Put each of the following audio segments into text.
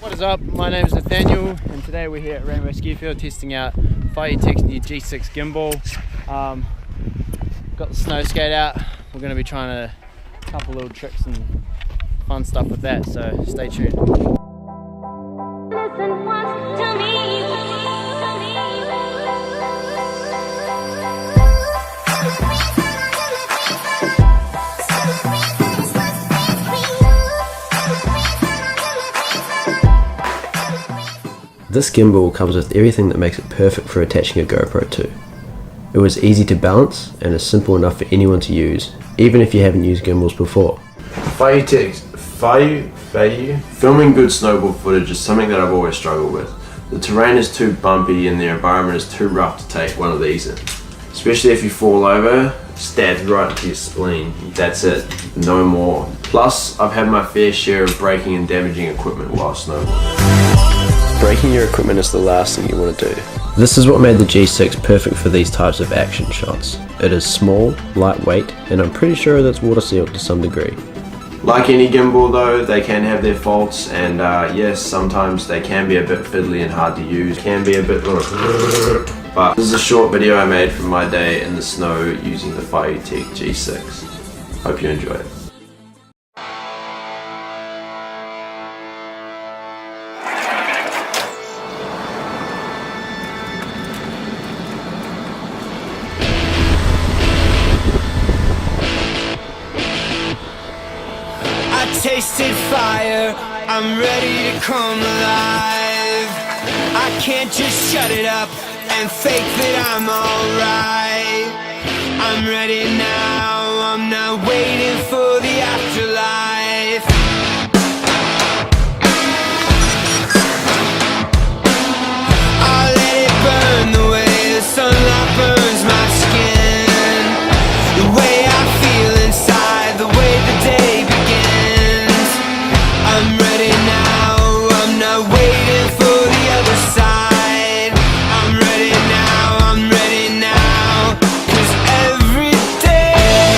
What is up? My name is Nathanael and today we're here at Rainbow Ski Field testing out Feiyu Tech's new G6 gimbal. Got the snow skate out. We're going to be trying a couple little tricks and fun stuff with that, so stay tuned. This gimbal comes with everything that makes it perfect for attaching a GoPro to. It was easy to balance and is simple enough for anyone to use, even if you haven't used gimbals before. Feiyu filming good snowboard footage is something that I've always struggled with. The terrain is too bumpy and the environment is too rough to take one of these in. Especially if you fall over, stabs right into your spleen. That's it, no more. Plus, I've had my fair share of breaking and damaging equipment while snowboarding. Breaking your equipment is the last thing you want to do. This is what made the G6 perfect for these types of action shots. It is small, lightweight, and I'm pretty sure that's water sealed to some degree. Like any gimbal though, they can have their faults, and yes, sometimes they can be a bit fiddly and hard to use. Can be a bit but this is a short video I made from my day in the snow using the Feiyu Tech G6. Hope you enjoy it. Tasted fire, I'm ready to come alive. I can't just shut it up and fake that I'm alright. I'm ready now, I'm not waiting for the afterlife. I'll let it burn the way the sunlight burns my skin. The way I feel inside, the way the day begins. I'm ready now, I'm not waiting for the other side. I'm ready now, 'cause every day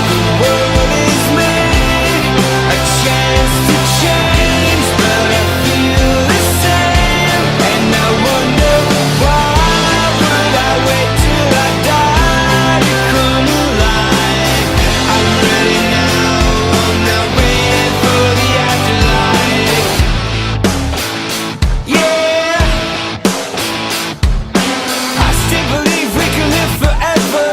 the world is made a chance to change, but I feel the same, and I wonder why would I wait till I die to come alive. I'm ready now, I'm not waiting for the afterlife. Yeah, I still believe we can live forever.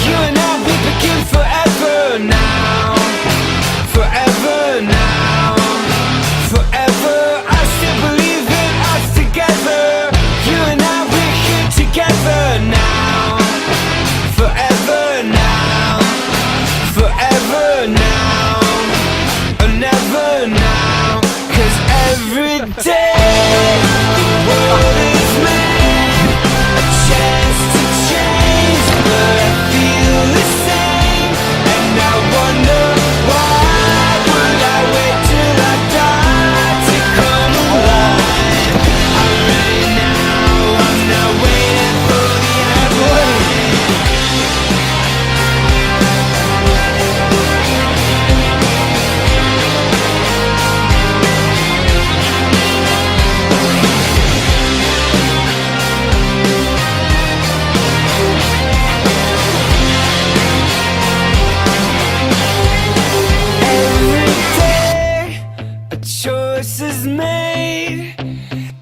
You and I, we begin forever now. Forever now. Forever, I still believe in us together. You and I, we're here together now. Forever now. Forever now. Or never now. 'Cause every day the world is made a chance to change, but I feel the same, and I wonder why would I wait till I die to come alive. I'm ready now, I'm not waiting for the afterlife. Every day a choice is made.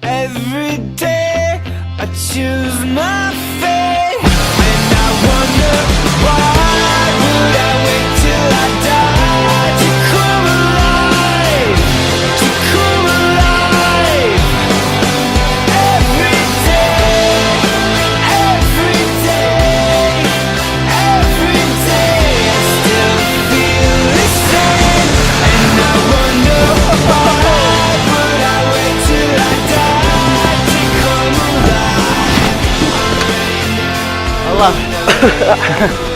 Every day I choose my fate, and I wonder why would I wait till I die to come alive, to come alive. Every day, every day, every day I still feel the same, and I wonder why would I wait till I die to come alive. I love it.